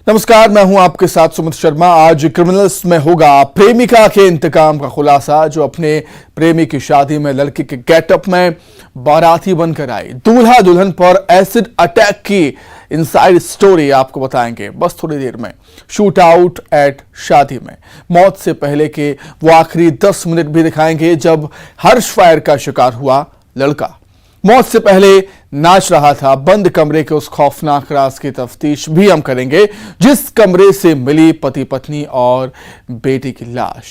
नमस्कार, मैं हूं आपके साथ सुमित शर्मा। आज क्रिमिनल्स में होगा प्रेमिका के इंतकाम का खुलासा, जो अपने प्रेमी की शादी में लड़की के गेटअप में बाराती बनकर आई। दूल्हा दुल्हन पर एसिड अटैक की इनसाइड स्टोरी आपको बताएंगे बस थोड़ी देर में। शूट आउट एट शादी में मौत से पहले के वो आखिरी 10 मिनट भी दिखाएंगे, जब हर्ष फायर का शिकार हुआ लड़का। मौत से पहले नाच रहा था। बंद कमरे के उस खौफनाक राज की तफ्तीश भी हम करेंगे, जिस कमरे से मिली पति पत्नी और बेटी की लाश।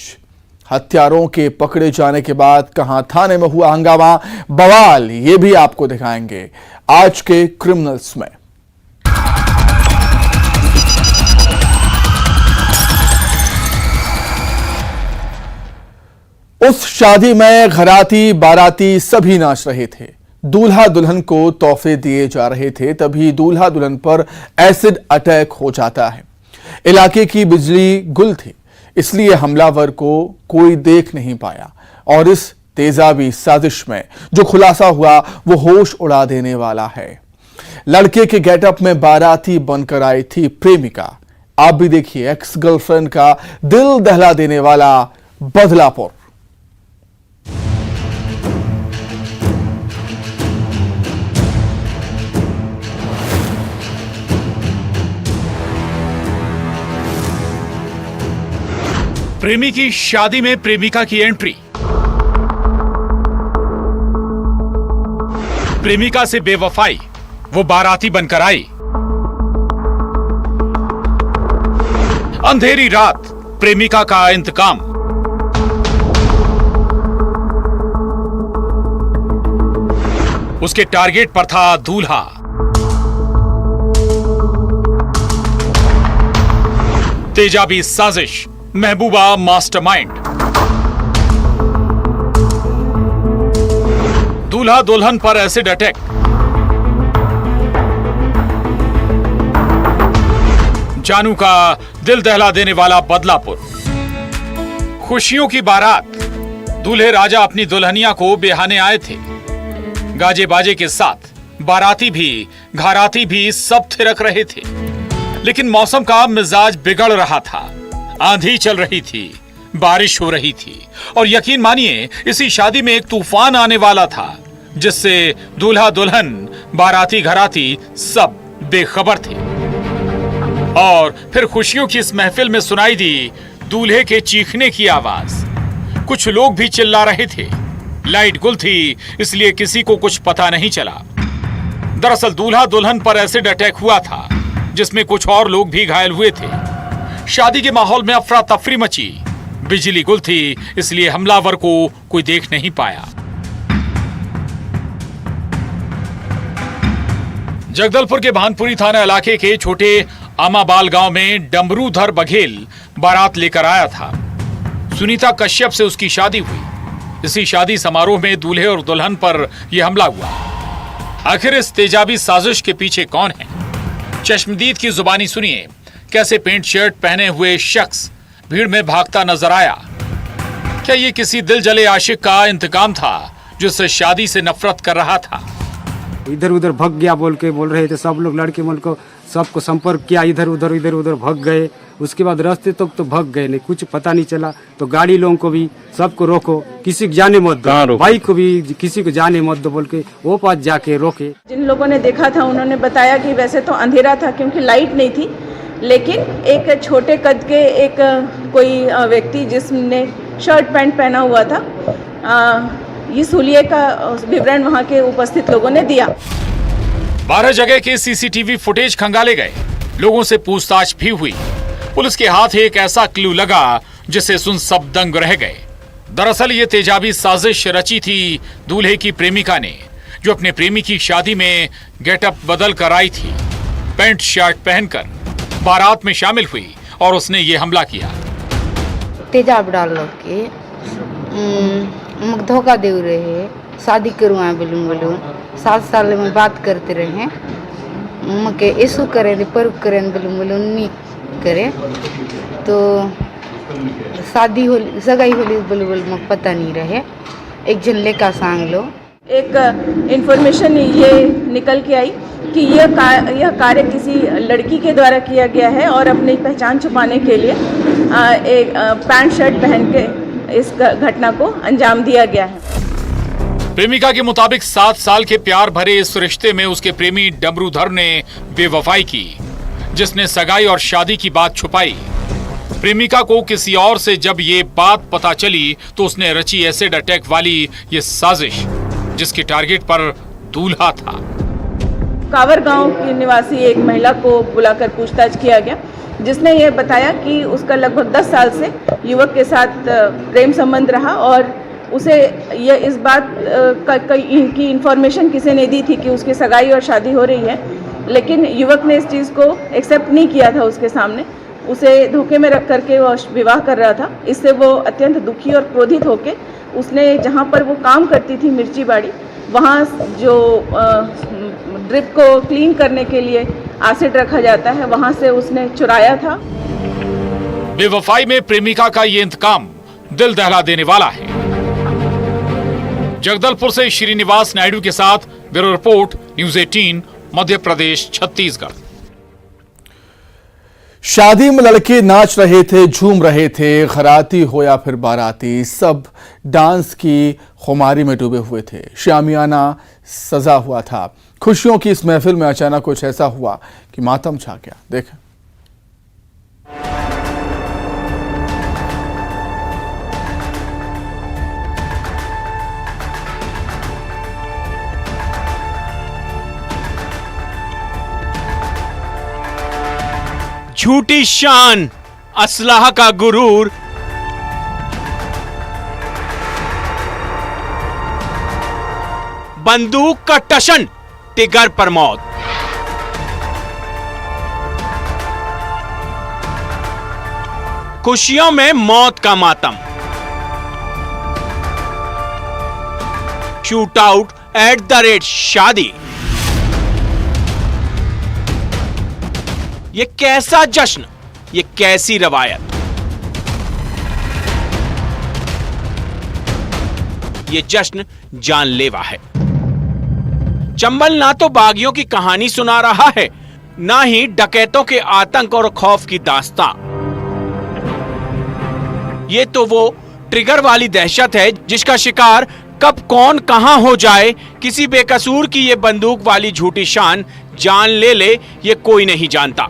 हत्यारों के पकड़े जाने के बाद कहां थाने में हुआ हंगामा, बवाल, ये भी आपको दिखाएंगे आज के क्रिमिनल्स में। उस शादी में घराती बाराती सभी नाच रहे थे। दूल्हा दुल्हन को तोहफे दिए जा रहे थे, तभी दूल्हा दुल्हन पर एसिड अटैक हो जाता है। इलाके की बिजली गुल थी, इसलिए हमलावर को कोई देख नहीं पाया। और इस तेजाबी साजिश में जो खुलासा हुआ वो होश उड़ा देने वाला है। लड़के के गेटअप में बाराती बनकर आई थी प्रेमिका। आप भी देखिए एक्स गर्लफ्रेंड का दिल दहला देने वाला बदलापुर। प्रेमी की शादी में प्रेमिका की एंट्री। प्रेमिका से बेवफाई, वो बाराती बनकर आई। अंधेरी रात, प्रेमिका का इंतकाम। उसके टारगेट पर था दूल्हा। तेजाबी साजिश, महबूबा मास्टरमाइंड। दूल्हा दुल्हन पर एसिड अटैक। जानू का दिल दहला देने वाला बदलापुर। खुशियों की बारात। दूल्हे राजा अपनी दुल्हनिया को बेहाने आए थे। गाजे बाजे के साथ बाराती भी घराती भी सब थिरक रहे थे। लेकिन मौसम का मिजाज बिगड़ रहा था। आंधी चल रही थी, बारिश हो रही थी और यकीन मानिए इसी शादी में एक तूफान आने वाला था, जिससे दूल्हा दुल्हन बाराती घराती सब बेखबर थे। और फिर खुशियों की इस महफिल में सुनाई दी दूल्हे के चीखने की आवाज। कुछ लोग भी चिल्ला रहे थे। लाइट गुल थी, इसलिए किसी को कुछ पता नहीं चला। दरअसल दूल्हा दुल्हन पर एसिड अटैक हुआ था, जिसमें कुछ और लोग भी घायल हुए थे। शादी के माहौल में अफरा तफरी मची। बिजली गुल थी, इसलिए हमलावर को कोई देख नहीं पाया। जगदलपुर के भानपुरी थाना इलाके के छोटे आमाबाल गांव में डमरूधर बघेल बारात लेकर आया था। सुनीता कश्यप से उसकी शादी हुई। इसी शादी समारोह में दूल्हे और दुल्हन पर यह हमला हुआ। आखिर इस तेजाबी साजिश के पीछे कौन है? चश्मदीद की जुबानी सुनिए। कैसे पेंट शर्ट पहने हुए शख्स भीड़ में भागता नजर आया। क्या ये किसी दिल जले आशिक का इंतकाम था, जो उससे शादी से नफरत कर रहा था? इधर उधर भग गया बोल रहे थे सब लोग। लड़के मन को सबको संपर्क किया, इधर उधर भग गए। उसके बाद रास्ते तक तो भग गए, नहीं कुछ पता नहीं चला। तो गाड़ी लोगों को भी सबको रोको, किसी को जाने मत दो, बाइक को भी किसी को जाने मत दो बोल के वो पास जाके रोके। जिन लोगों ने देखा था उन्होंने बताया कि वैसे तो अंधेरा था क्योंकि लाइट नहीं थी, लेकिन एक छोटे कद के एक कोई व्यक्ति जिसने शर्ट पैंट पहना हुआ था, इस हुलिये का विवरण वहां के उपस्थित लोगों ने दिया। 12 जगह के सीसीटीवी फुटेज खंगाले गए। लोगों से पूछताछ भी हुई। पुलिस के हाथ एक ऐसा क्लू लगा जिसे सुन सब दंग रह गए। दरअसल ये तेजाबी साजिश रची थी दूल्हे की प्रेमिका ने, जो अपने प्रेमी की शादी में गेटअप बदल कर आई थी। पैंट शर्ट पहनकर बारात में शामिल हुई और उसने ये हमला किया। तेजाब डाल के धोखा दे रहे, शादी करवा बोलून 7 साल में बात करते रहे। मके ऐसू करें पर करें बोलून नहीं करे। तो शादी होली सगाई होली बोल पता नहीं रहे। एक जन लेका सांग लो। एक इंफॉर्मेशन ये निकल के आई कि यह कार्य किसी लड़की के द्वारा किया गया है और अपनी पहचान छुपाने के लिए एक पैंट शर्ट पहन के इस घटना को अंजाम दिया गया है। प्रेमिका के मुताबिक 7 साल के प्यार भरे इस रिश्ते में उसके प्रेमी डमरूधर ने बेवफाई की, जिसने सगाई और शादी की बात छुपाई। प्रेमिका को किसी और से जब ये बात पता चली तो उसने रची एसिड अटैक वाली ये साजिश, जिसके टारगेट पर दूल्हा था। कावर गांव की निवासी एक महिला को बुलाकर पूछताछ किया गया, जिसने ये बताया कि उसका लगभग 10 साल से युवक के साथ प्रेम संबंध रहा और उसे यह इस बात की इंफॉर्मेशन किसी ने दी थी कि उसकी सगाई और शादी हो रही है, लेकिन युवक ने इस चीज़ को एक्सेप्ट नहीं किया था। उसके सामने उसे धोखे में रख करके वो विवाह कर रहा था। इससे वो अत्यंत दुखी और क्रोधित होके उसने जहाँ पर वो काम करती थी मिर्ची बाड़ी, वहाँ जो ड्रिप को क्लीन करने के लिए एसिड रखा जाता है, वहाँ से उसने चुराया था। बेवफाई में प्रेमिका का ये इंतकाम दिल दहला देने वाला है। जगदलपुर से श्रीनिवास नायडू के साथ bureau report, news 18, Madhya Pradesh, Chhattisgarh. शादी में लड़के नाच रहे थे, झूम रहे थे, खराती हो या फिर बाराती, सब डांस की खुमारी में डूबे हुए थे। शामियाना सजा हुआ था। खुशियों की इस महफिल में अचानक कुछ ऐसा हुआ कि मातम छा गया। देखें। झूठी शान, असलाह का गुरूर, बंदूक का टशन, टिगर पर मौत। खुशियों में मौत का मातम। Shoot out at the rate शादी। ये कैसा जश्न, ये कैसी रवायत। ये जश्न जानलेवा है। चंबल ना तो बागियों की कहानी सुना रहा है, ना ही डकैतों के आतंक और खौफ की दास्तां। ये तो वो ट्रिगर वाली दहशत है जिसका शिकार कब कौन कहां हो जाए, किसी बेकसूर की ये बंदूक वाली झूठी शान जान ले ये कोई नहीं जानता।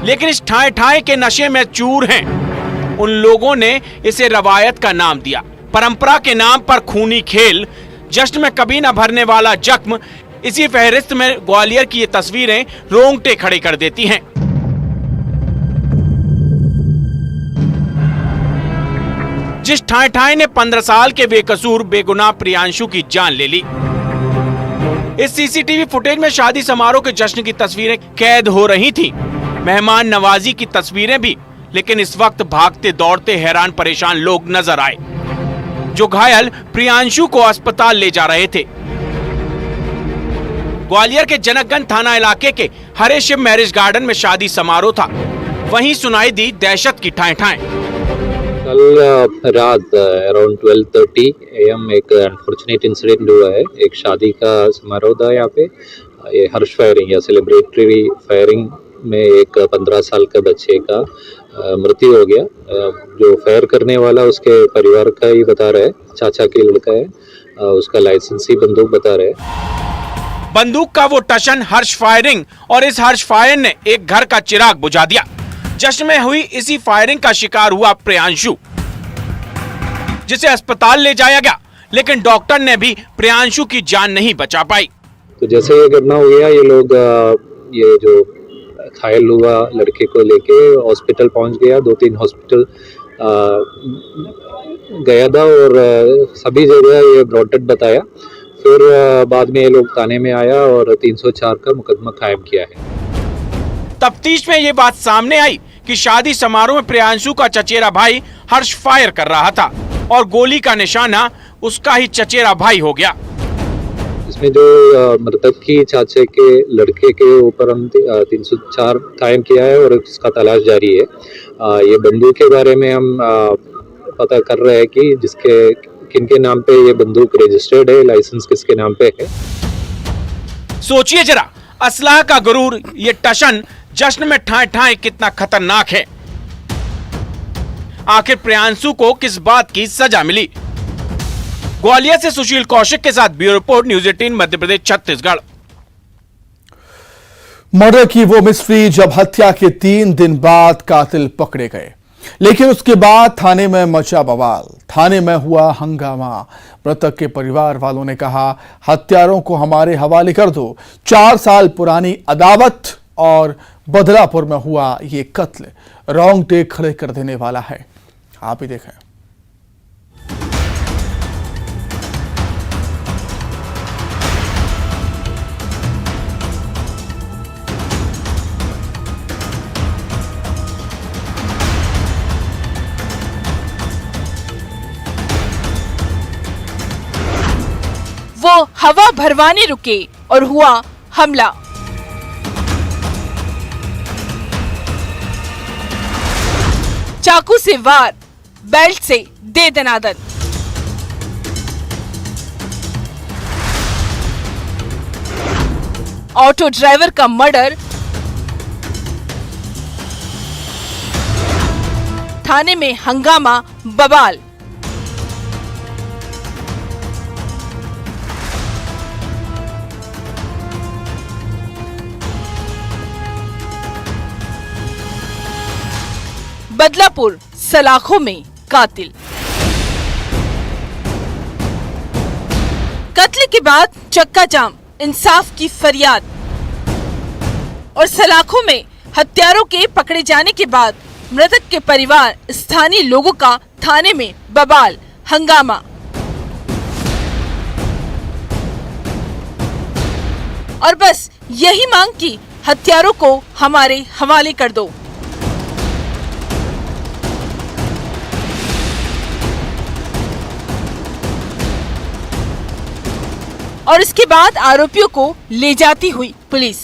लेकिन इस ठाए ठाए के नशे में चूर हैं उन लोगों ने इसे रवायत का नाम दिया। परंपरा के नाम पर खूनी खेल, जश्न में कभी न भरने वाला जख्म। इसी फहरिस्त में ग्वालियर की ये तस्वीरें रोंगटे खड़े कर देती हैं। जिस ठाए ठाए ने 15 साल के बेकसूर बेगुनाह प्रियांशु की जान ले ली। इस सीसीटीवी फुटेज में शादी समारोह के जश्न की तस्वीरें कैद हो रही थी, मेहमान नवाजी की तस्वीरें भी। लेकिन इस वक्त भागते दौड़ते हैरान परेशान लोग नजर आए जो घायल प्रियांशु को अस्पताल ले जा रहे थे। ग्वालियर के जनकगंज थाना इलाके के हरे शिव मैरिज गार्डन में शादी समारोह था। वहीं सुनाई दी दहशत की ठाएं ठाएं। कल रात अराउंड 12:30 AM एक अनफॉर्चुनेट इंसिडेंट हुआ है। एक शादी का समारोह था यहाँ पे। ये हर्ष फायरिंग या सेलिब्रेटरी फायरिंग में एक 15 साल का बच्चे का मृत्यु हो गया। जो फायर करने वाला उसके परिवार का ही बता रहा है, चाचा की लड़का है, उसका लाइसेंसी बंदूक बता रहे हैं। बंदूक का वो टशन हर्ष फायरिंग, और इस हर्ष फायर ने एक घर का चिराग बुझा दिया। जश्न में हुई इसी फायरिंग का शिकार हुआ प्रियांशु, जिसे अस्पताल ले जाया गया, लेकिन डॉक्टर ने भी प्रियांशु की जान नहीं बचा पाई। तो जैसे ये घटना हुई है, ये लोग ये जो घायल हुआ लड़के को लेके हॉस्पिटल पहुंच गया। 2-3 हॉस्पिटल गया था और सभी जगह ये ब्रॉड डेड बताया। फिर बाद में ये लोग थाने में आया और 304 का मुकदमा कायम किया है। तफ्तीश में ये बात सामने आई कि शादी समारोह में प्रियांशु का चचेरा भाई हर्ष फायर कर रहा था और गोली का निशाना उसका ही चचेरा भाई हो गया। इसमें जो मृतक की चाचे के लड़के के ऊपर हम 304 कायम किया है और उसका तलाश जारी है। ये बंदूक के बारे में हम पता कर रहे हैं कि जिसके किनके नाम पे ये बंदूक रजिस्टर्ड है, लाइसेंस किसके नाम पे है। सोचिए जरा, असलाह का गुरूर, ये टशन जश्न में ठाए ठाए कितना खतरनाक है। आखिर प्रियांशु को किस बात की सजा मिली? ग्वालियर से सुशील कौशिक के साथ bureau report, news 18 Madhya Pradesh Chhattisgarh. Murder की वो मिस्ट्री जब हत्या के 3 दिन बाद कातिल पकड़े गए, लेकिन उसके बाद थाने में मचा बवाल, थाने में हुआ हंगामा। मृतक के परिवार वालों ने कहा, हत्यारों को हमारे हवाले कर दो। 4 साल पुरानी अदावत और बदलापुर में हुआ ये कत्ल रोंगटे खड़े कर देने वाला है। आप ही देखें। वो हवा भरवाने रुके और हुआ हमला। चाकू से वार, बेल्ट से दे दनादन। ऑटो ड्राइवर का मर्डर, थाने में हंगामा बवाल। बदलापुर सलाखों में कातिल। कत्ल के बाद चक्का जाम, इंसाफ की फरियाद और सलाखों में हत्यारों के पकड़े जाने के बाद मृतक के परिवार, स्थानीय लोगों का थाने में बवाल, हंगामा। और बस यही मांग की, हत्यारों को हमारे हवाले कर दो। और इसके बाद आरोपियों को ले जाती हुई पुलिस।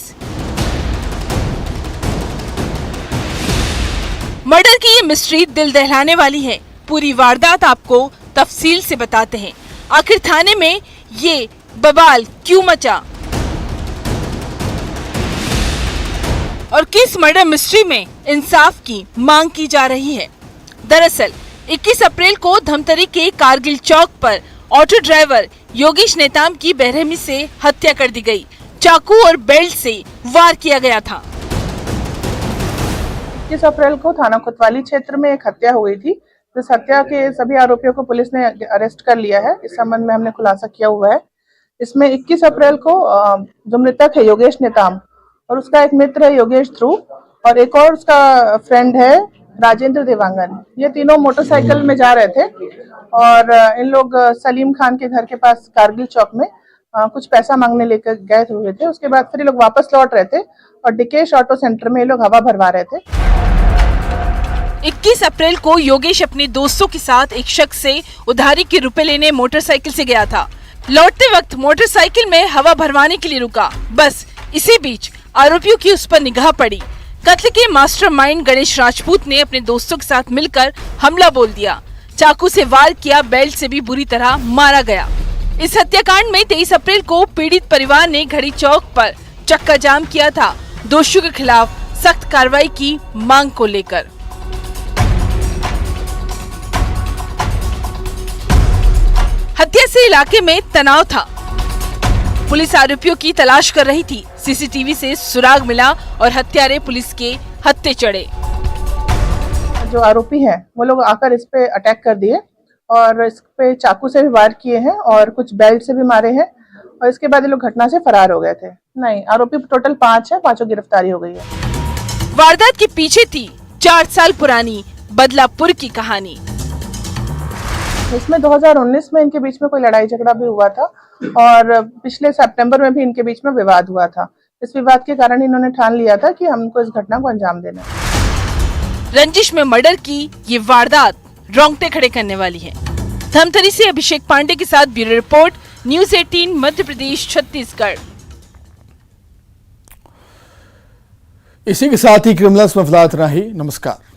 मर्डर की ये मिस्ट्री दिल दहलाने वाली है। पूरी वारदात आपको तफसील से बताते हैं। आखिर थाने में ये बवाल क्यों मचा और किस मर्डर मिस्ट्री में इंसाफ की मांग की जा रही है। दरअसल 21 अप्रैल को धमतरी के कारगिल चौक पर ऑटो ड्राइवर योगेश नेताम की बेरहमी से हत्या कर दी गई। चाकू और बेल्ट से वार किया गया था। 21 अप्रैल को थाना कोतवाली क्षेत्र में एक हत्या हुई थी। इस हत्या के सभी आरोपियों को पुलिस ने अरेस्ट कर लिया है। इस संबंध में हमने खुलासा किया हुआ है। इसमें 21 अप्रैल को जो मृतक है योगेश नेताम और उसका एक मित्र है योगेश ध्रुव और एक और उसका फ्रेंड है राजेंद्र देवांगन। ये तीनों मोटरसाइकिल में जा रहे थे और इन लोग सलीम खान के घर के पास कारगिल चौक में कुछ पैसा मांगने लेकर गए हुए थे। उसके बाद फिर ये लोग वापस लौट रहे थे और डिकेश ऑटो सेंटर में ये लोग हवा भरवा रहे थे। 21 अप्रैल को योगेश अपने दोस्तों के साथ एक शख्स से उधारी के रुपए लेने मोटरसाइकिल से गया था। लौटते वक्त मोटरसाइकिल में हवा भरवाने के लिए रुका। बस इसी बीच आरोपियों की उस पर निगाह पड़ी। कत्ल के मास्टरमाइंड गणेश राजपूत ने अपने दोस्तों के साथ मिलकर हमला बोल दिया। चाकू से वार किया, बेल्ट से भी बुरी तरह मारा गया। इस हत्याकांड में 23 अप्रैल को पीड़ित परिवार ने घड़ी चौक पर चक्का जाम किया था, दोषियों के खिलाफ सख्त कार्रवाई की मांग को लेकर। हत्या से इलाके में तनाव था। पुलिस आरोपियों की तलाश कर रही थी। सीसीटीवी से सुराग मिला और हत्यारे पुलिस के हत्थे चढ़े। जो आरोपी हैं वो लोग आकर इस पे अटैक कर दिए और इस पे चाकू से भी वार किए हैं और कुछ बेल्ट से भी मारे हैं और इसके बाद ये लोग घटना से फरार हो गए थे। नहीं, आरोपी टोटल 5 है, 5 गिरफ्तारी हो गई है। वारदात के पीछे थी 4 साल पुरानी बदलापुर की कहानी। इसमें 2019 में इनके बीच में कोई लड़ाई झगड़ा भी हुआ था और पिछले सितंबर में भी इनके बीच में विवाद हुआ था। इस विवाद के कारण इन्होंने ठान लिया था कि हमको इस घटना को अंजाम देना है। रंजिश में मर्डर की ये वारदात रोंगटे खड़े करने वाली है। धमतरी से अभिषेक पांडे के साथ bureau report, news 18 Madhya Pradesh Chhattisgarh. इसी के साथ ही क्रिमिनल्स में फिलहाल इतना ही। नमस्कार।